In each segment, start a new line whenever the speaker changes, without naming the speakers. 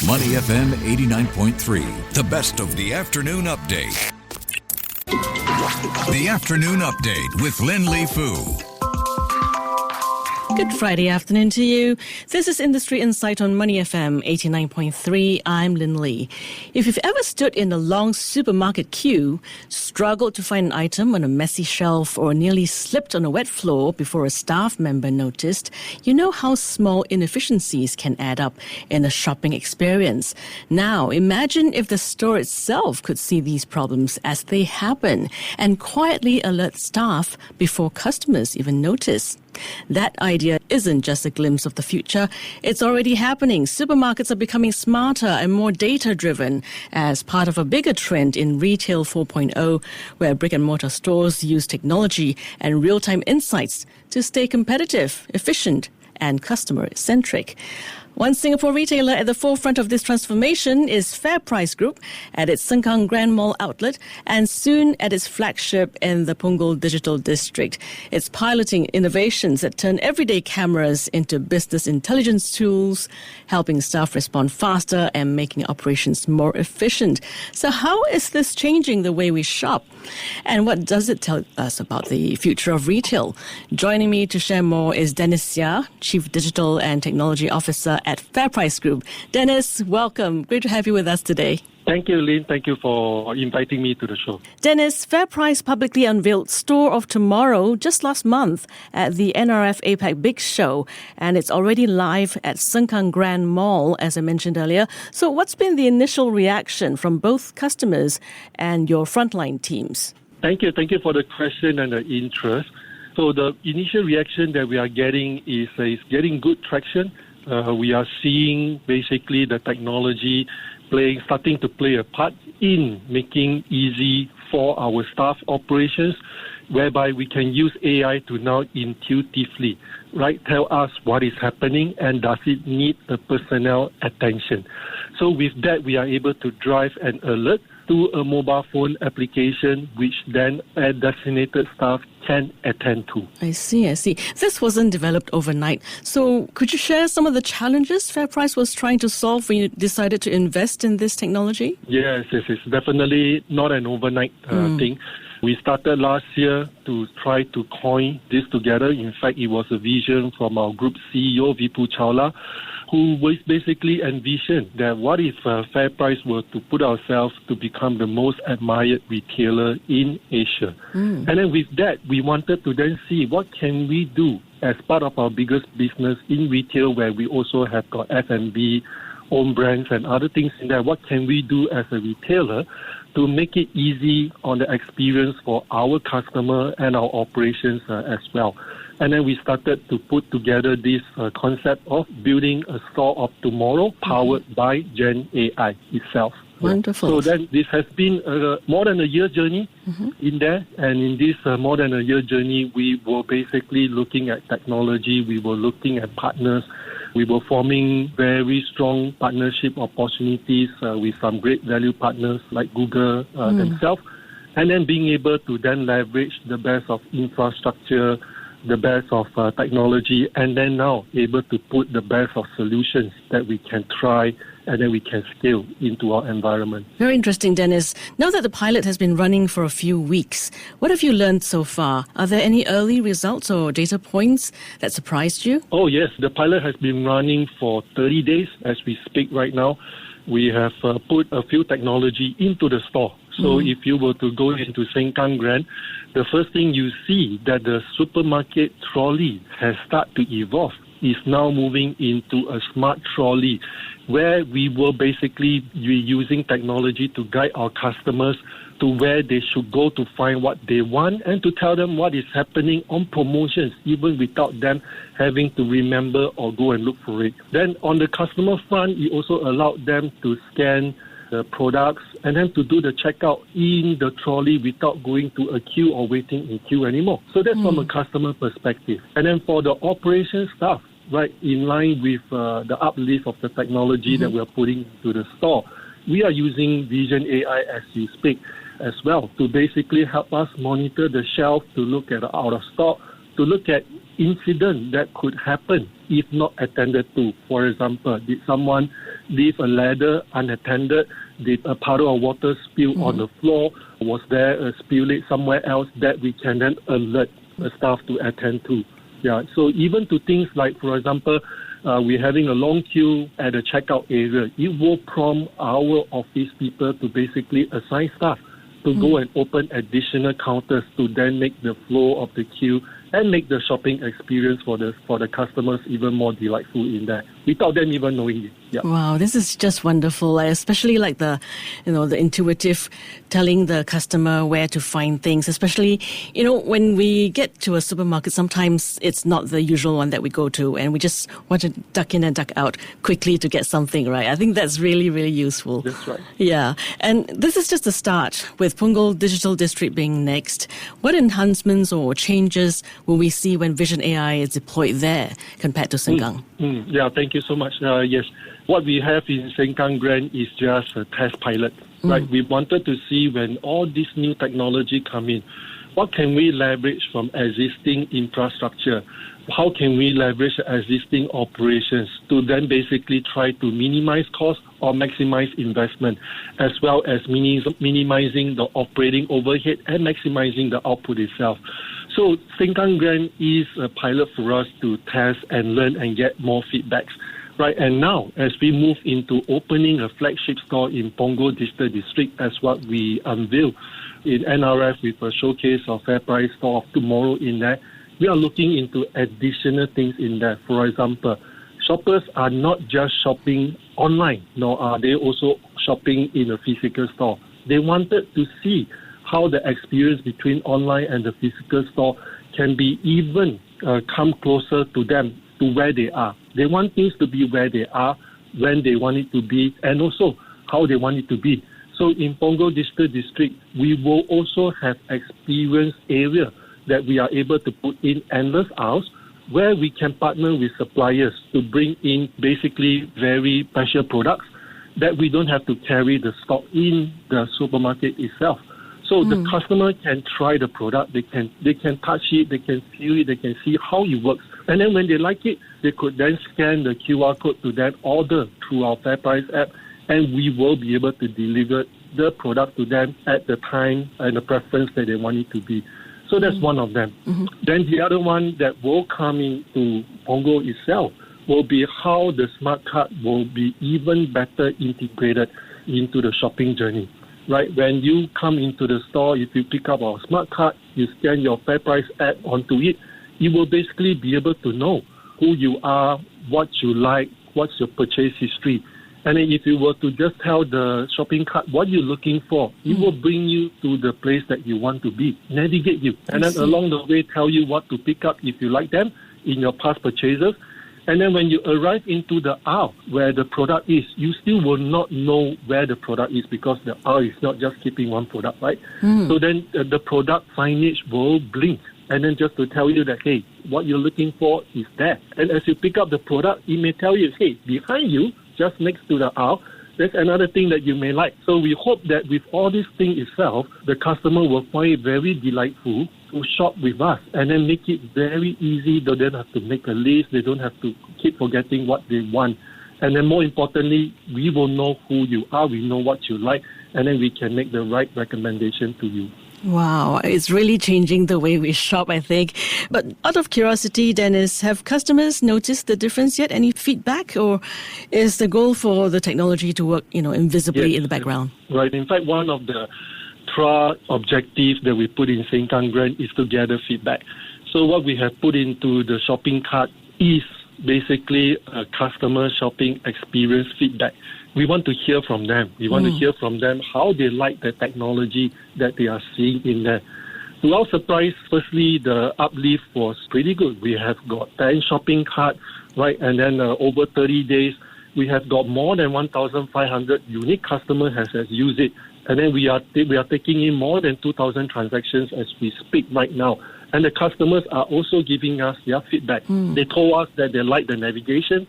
Money FM 89.3, the best of the afternoon update. The afternoon update with Lin Li Fu.
Good Friday afternoon to you. This is Industry Insight on Money FM 89.3. I'm Lin Li. If you've ever stood in a long supermarket queue, struggled to find an item on a messy shelf, or nearly slipped on a wet floor before a staff member noticed, you know how small inefficiencies can add up in a shopping experience. Now, imagine if the store itself could see these problems as they happen and quietly alert staff before customers even notice. That idea isn't just a glimpse of the future. It's already happening. Supermarkets are becoming smarter and more data-driven as part of a bigger trend in Retail 4.0, where brick-and-mortar stores use technology and real-time insights to stay competitive, efficient, and customer-centric. One Singapore retailer at the forefront of this transformation is FairPrice Group at its Sengkang Grand Mall outlet and soon at its flagship in the Punggol Digital District. It's piloting innovations that turn everyday cameras into business intelligence tools, helping staff respond faster and making operations more efficient. So how is this changing the way we shop? And what does it tell us about the future of retail? Joining me to share more is Dennis Seah, Chief Digital and Technology Officer at FairPrice Group. Dennis, welcome. Great to have you with us today.
Thank you, Lynn. Thank you for inviting me to the show.
Dennis, FairPrice publicly unveiled Store of Tomorrow just last month at the NRF APAC Big Show, and it's already live at Sengkang Grand Mall, as I mentioned earlier. So what's been the initial reaction from both customers and your frontline teams?
Thank you. Thank you for the question and the interest. So the initial reaction that we are getting is getting good traction. We are seeing basically the technology starting to play a part in making easy for our staff operations, whereby we can use AI to now intuitively, tell us what is happening and does it need the personnel attention. So with that, we are able to drive an alert to a mobile phone application, which then a designated staff can attend to.
I see. This wasn't developed overnight. So could you share some of the challenges FairPrice was trying to solve when you decided to invest in this technology?
Yes, it's definitely not an overnight thing. We started last year to try to coin this together. In fact, it was a vision from our group CEO, Vipu Chawla, who was basically envisioned that what if FairPrice were to put ourselves to become the most admired retailer in Asia. And then with that, we wanted to then see what can we do as part of our biggest business in retail, where we also have got F&B, own brands and other things in there. What can we do as a retailer to make it easy on the experience for our customer and our operations as well? And then we started to put together this concept of building a store of tomorrow powered by Gen AI itself.
Wonderful.
So then this has been more than a year journey in there. And in this more than a year journey, we were basically looking at technology. We were looking at partners. We were forming very strong partnership opportunities with some great value partners like Google themselves. And then being able to then leverage the best of infrastructure, the best of technology, and then now able to put the best of solutions that we can try and then we can scale into our environment.
Very interesting, Dennis. Now that the pilot has been running for a few weeks, what have you learned so far? Are there any early results or data points that surprised you?
Oh, yes. The pilot has been running for 30 days as we speak right now. We have put a few technology into the store. So if you were to go into Sengkang Grand, the first thing you see that the supermarket trolley has started to evolve is now moving into a smart trolley, where we will basically be using technology to guide our customers to where they should go to find what they want and to tell them what is happening on promotions, even without them having to remember or go and look for it. Then on the customer front, it also allowed them to scan the products and then to do the checkout in the trolley without going to a queue or waiting in queue anymore. So that's from a customer perspective. And then for the operation staff, in line with the uplift of the technology that we are putting into the store, we are using Vision AI as you speak as well to basically help us monitor the shelf, to look at out of stock, to look at incident that could happen if not attended to. For example, did someone leave a ladder unattended? Did a puddle of water spill on the floor? Was there a spillage somewhere else that we can then alert the staff to attend to? Yeah, so even to things like, for example, we're having a long queue at the checkout area. It will prompt our office people to basically assign staff to go and open additional counters to then make the flow of the queue and make the shopping experience for the customers even more delightful in there, without them even knowing it. Yeah.
Wow, this is just wonderful. I especially like the intuitive telling the customer where to find things, especially, when we get to a supermarket, sometimes it's not the usual one that we go to and we just want to duck in and duck out quickly to get something, right? I think that's really, really useful.
That's right.
Yeah. And this is just the start, with Punggol Digital District being next. What enhancements or changes will we see when Vision AI is deployed there compared to Sengkang?
Yeah, thank you so much. Yes, what we have in Sengkang Grand is just a test pilot, right? We wanted to see when all this new technology come in, what can we leverage from existing infrastructure? How can we leverage existing operations to then basically try to minimize cost or maximize investment, as well as minimizing the operating overhead and maximizing the output itself. So Sengkang Grand is a pilot for us to test and learn and get more feedbacks. Right, and now as we move into opening a flagship store in Punggol Digital District, as what we unveil in NRF with a showcase of FairPrice store of tomorrow in there, we are looking into additional things in there. For example, shoppers are not just shopping online, nor are they also shopping in a physical store. They wanted to see how the experience between online and the physical store can be even come closer to them, to where they are. They want things to be where they are, when they want it to be, and also how they want it to be. So in Punggol Digital District, we will also have experience area that we are able to put in endless aisles, where we can partner with suppliers to bring in basically very special products that we don't have to carry the stock in the supermarket itself. So the customer can try the product, they can touch it, they can feel it, they can see how it works. And then when they like it, they could then scan the QR code to then order through our FairPrice app, and we will be able to deliver the product to them at the time and the preference that they want it to be. So that's one of them. Then the other one that will come into Punggol itself will be how the smart card will be even better integrated into the shopping journey. Right, when you come into the store, if you pick up our smart card, you scan your FairPrice app onto it, you will basically be able to know who you are, what you like, what's your purchase history. And then if you were to just tell the shopping cart what you're looking for, it will bring you to the place that you want to be, navigate you, and then along the way tell you what to pick up if you like them in your past purchases. And then when you arrive into the aisle where the product is, you still will not know where the product is, because the aisle is not just keeping one product, right? So then the product signage will blink, and then just to tell you that, hey, what you're looking for is there. And as you pick up the product, it may tell you, hey, behind you, just next to the aisle, there's another thing that you may like. So we hope that with all this thing itself, the customer will find it very delightful to shop with us, and then make it very easy. They don't have to make a list. They don't have to keep forgetting what they want. And then more importantly, we will know who you are. We know what you like, and then we can make the right recommendation to you.
Wow, it's really changing the way we shop, I think. But out of curiosity, Dennis, have customers noticed the difference yet? Any feedback? Or is the goal for the technology to work, invisibly in the background?
Right. In fact, one of the objectives that we put in Sengkang Grand is to gather feedback. So what we have put into the shopping cart is basically a customer shopping experience feedback. We want to hear from them. We want to hear from them how they like the technology that they are seeing in there. To our surprise, firstly, the uplift was pretty good. We have got 10 shopping carts, right? And then over 30 days, we have got more than 1,500 unique customers has used it. And then we are taking in more than 2,000 transactions as we speak right now. And the customers are also giving us their feedback. They told us that they like the navigation.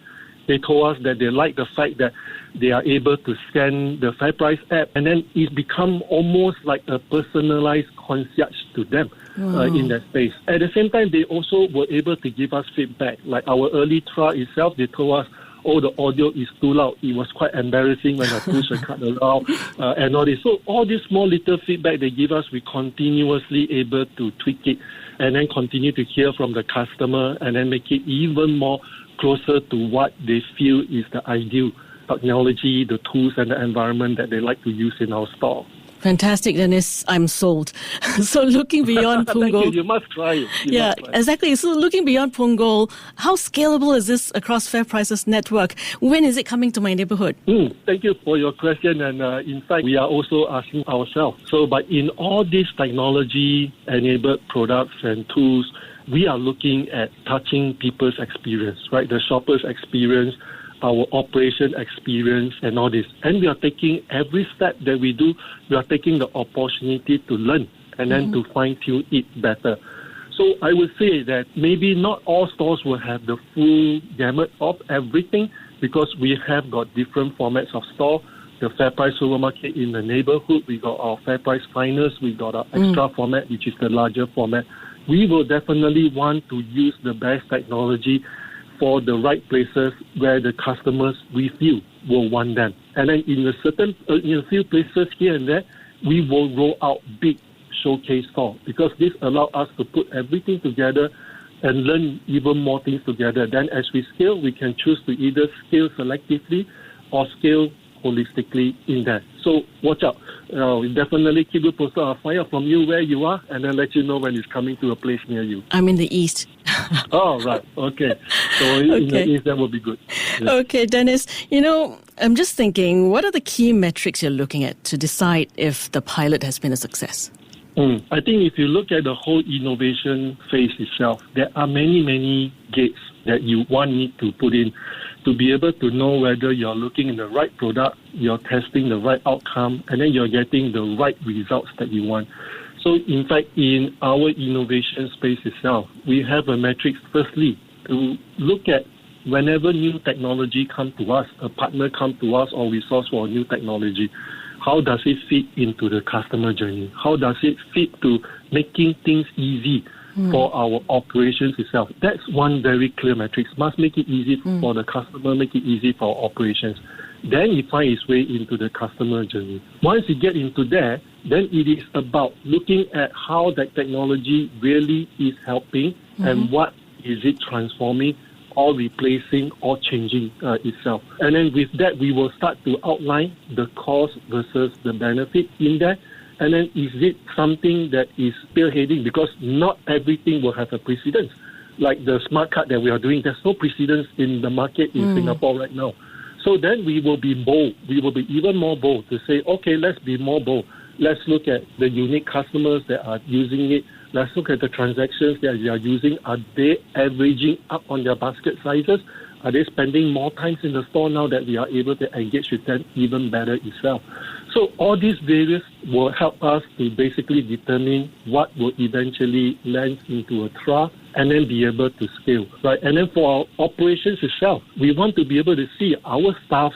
They told us that they like the fact that they are able to scan the FairPrice app, and then it's become almost like a personalized concierge to them. in that space. At the same time, they also were able to give us feedback. Like our early trial itself, they told us, the audio is too loud. It was quite embarrassing when I push a cut around and all this. So all this small little feedback they give us, we continuously able to tweak it and then continue to hear from the customer and then make it even more closer to what they feel is the ideal technology, the tools and the environment that they like to use in our store.
Fantastic, Dennis. I'm sold. So looking beyond Punggol.
Thank you. You must try it.
Exactly. So looking beyond Punggol, how scalable is this across FairPrice's network? When is it coming to my neighborhood?
Thank you for your question. And in fact, we are also asking ourselves. So, but in all these technology-enabled products and tools, we are looking at touching people's experience, right? The shopper's experience, our operation experience and all this. And we are taking every step that we do, we are taking the opportunity to learn and then to fine-tune it better. So I would say that maybe not all stores will have the full gamut of everything because we have got different formats of store. The FairPrice supermarket in the neighborhood, we got our FairPrice Finest, we got our extra format, which is the larger format. We will definitely want to use the best technology for the right places where the customers we feel will want them. And then in a few places here and there, we will roll out big showcase store because this allows us to put everything together and learn even more things together. Then as we scale, we can choose to either scale selectively or scale holistically in that. So watch out. We definitely keep you posted. I'll find out from you where you are and then let you know when it's coming to a place near you.
I'm in the east.
Oh, right. Okay. So in the east, that would be good. Yeah.
Okay, Dennis. I'm just thinking, what are the key metrics you're looking at to decide if the pilot has been a success?
I think if you look at the whole innovation phase itself, there are many, many gates that you need to put in to be able to know whether you're looking in the right product, you're testing the right outcome, and then you're getting the right results that you want. So, in fact, in our innovation space itself, we have a metric, firstly, to look at whenever new technology comes to us, a partner comes to us, or we source for a new technology, how does it fit into the customer journey? How does it fit to making things easy for our operations itself? That's one very clear metric. Must make it easy for the customer, make it easy for our operations. Then it finds its way into the customer journey. Once you get into that, then it is about looking at how that technology really is helping and what is it transforming or replacing or changing itself. And then with that, we will start to outline the cost versus the benefit in that. And then is it something that is spearheading? Because not everything will have a precedence. Like the smart card that we are doing, there's no precedence in the market in Singapore right now. So then we will be bold. We will be even more bold to say, okay, let's be more bold. Let's look at the unique customers that are using it. Let's look at the transactions that they are using. Are they averaging up on their basket sizes? Are they spending more times in the store now that we are able to engage with them even better itself? So all these various will help us to basically determine what will eventually land into a trial and then be able to scale, right? And then for our operations itself, we want to be able to see our staff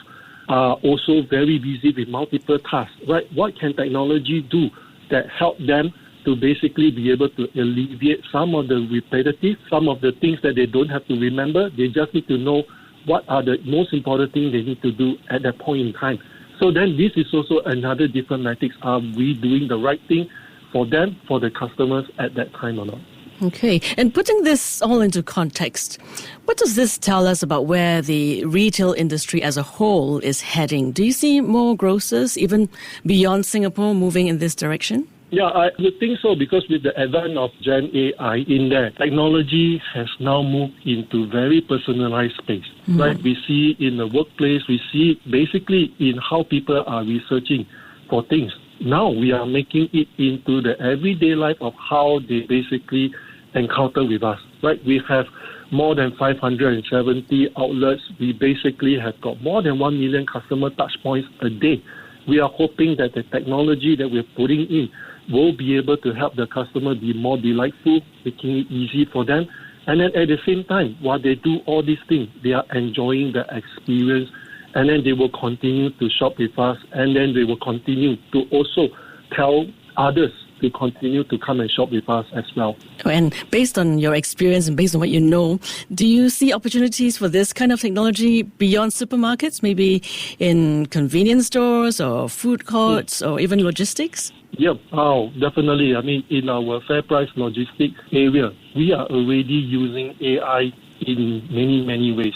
are also very busy with multiple tasks, right? What can technology do that help them to basically be able to alleviate some of the repetitive, some of the things that they don't have to remember. They just need to know what are the most important things they need to do at that point in time. So then this is also another different metrics. Are we doing the right thing for them, for the customers at that time or not?
Okay. And putting this all into context, what does this tell us about where the retail industry as a whole is heading? Do you see more grocers, even beyond Singapore, moving in this direction?
Yeah, I would think so, because with the advent of Gen AI in there, technology has now moved into very personalized space, right? We see in the workplace, we see basically in how people are researching for things. Now we are making it into the everyday life of how they basically encounter with us, right? We have more than 570 outlets. We basically have got more than 1 million customer touch points a day. We are hoping that the technology that we're putting in will be able to help the customer be more delightful, making it easy for them. And then at the same time, while they do all these things, they are enjoying the experience, and then they will continue to shop with us, and then they will continue to also tell others to continue to come and shop with us as well.
And based on your experience and based on what you know, do you see opportunities for this kind of technology beyond supermarkets, maybe in convenience stores or food courts or even logistics?
Yep, definitely. I mean, in our FairPrice logistics area, we are already using AI in many, many ways,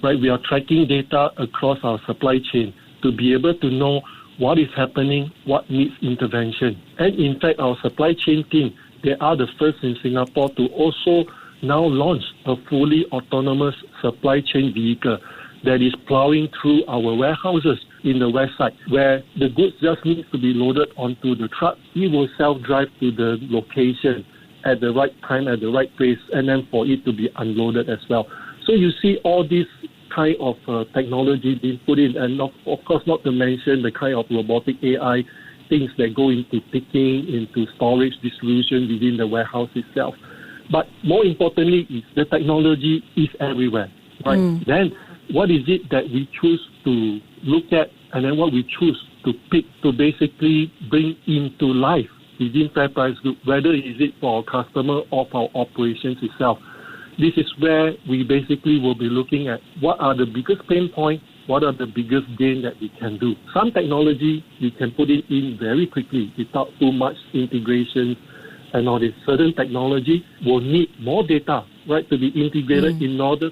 right? We are tracking data across our supply chain to be able to know what is happening, what needs intervention. And in fact, our supply chain team, they are the first in Singapore to also now launch a fully autonomous supply chain vehicle that is plowing through our warehouses in the west side, where the goods just need to be loaded onto the truck. It will self-drive to the location at the right time, at the right place, and then for it to be unloaded as well. So you see all this kind of technology being put in, and of course not to mention the kind of robotic AI things that go into picking, into storage, distribution within the warehouse itself. But more importantly, is the technology is everywhere, right? Then what is it that we choose to look at, and then what we choose to pick to basically bring into life within FairPrice Group, whether is it for our customer or for our operations itself. This is where we basically will be looking at what are the biggest pain points, what are the biggest gain that we can do. Some technology, you can put it in very quickly without too much integration and all this. Certain technology will need more data, right, to be integrated in order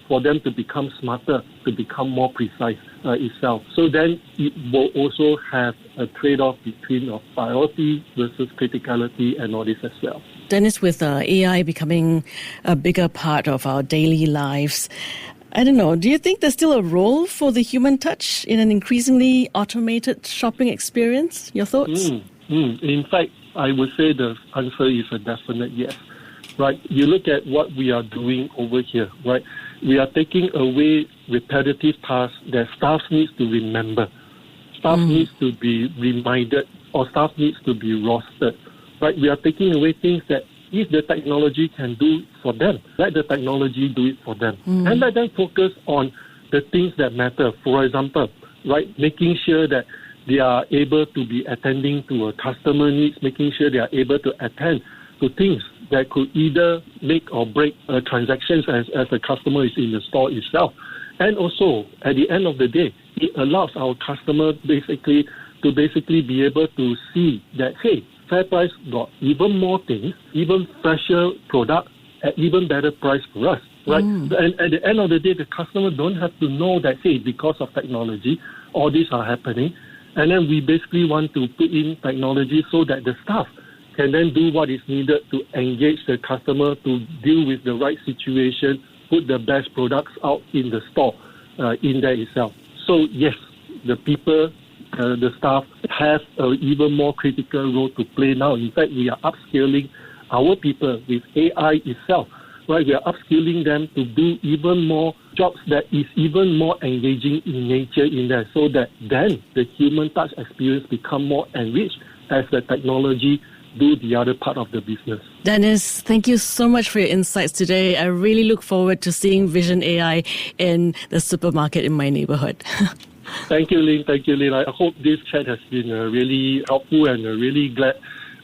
for them to become smarter, to become more precise itself. So then it will also have a trade-off between priority versus criticality and all this as well.
Dennis, with AI becoming a bigger part of our daily lives, I don't know, do you think there's still a role for the human touch in an increasingly automated shopping experience? Your thoughts?
In fact, I would say the answer is a definite yes. Right? You look at what we are doing over here, right? We are taking away repetitive tasks that staff needs to remember. Staff needs to be reminded, or staff needs to be rostered. Right? We are taking away things that if the technology can do for them, let the technology do it for them. And let them focus on the things that matter. For example, right, making sure that they are able to be attending to a customer needs, making sure they are able to attend to things that could either make or break transactions as the customer is in the store itself. And also, at the end of the day, it allows our customer basically be able to see that, hey, FairPrice got even more things, even fresher product at even better price for us, right? And at the end of the day, the customer don't have to know that, hey, because of technology, all these are happening. And then we basically want to put in technology so that the staff can then do what is needed to engage the customer, to deal with the right situation, put the best products out in the store, in there itself. So yes, the people, the staff have an even more critical role to play now. In fact, we are upscaling our people with AI itself, right? We are upskilling them to do even more jobs that is even more engaging in nature in there, so that then the human touch experience become more enriched as the technology do the other part of the business.
Dennis, thank you so much for your insights today. I really look forward to seeing Vision AI in the supermarket in my neighborhood.
Thank you, Lynn. Thank you, Lynn. I hope this chat has been really helpful, and really glad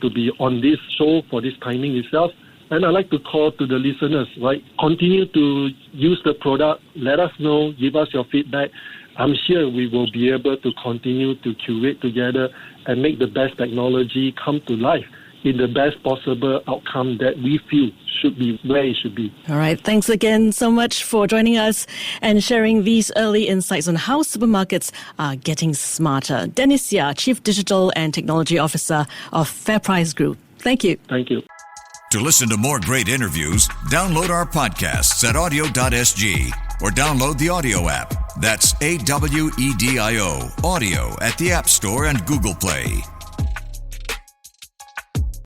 to be on this show for this timing itself. And I'd like to call to the listeners, right? Continue to use the product. Let us know. Give us your feedback. I'm sure we will be able to continue to curate together and make the best technology come to life in the best possible outcome that we feel should be where it should be.
All right. Thanks again so much for joining us and sharing these early insights on how supermarkets are getting smarter. Dennis Seah, Chief Digital and Technology Officer of FairPrice Group. Thank you.
Thank you.
To listen to more great interviews, download our podcasts at audio.sg or download the audio app. That's AWEDIO, audio at the App Store and Google Play.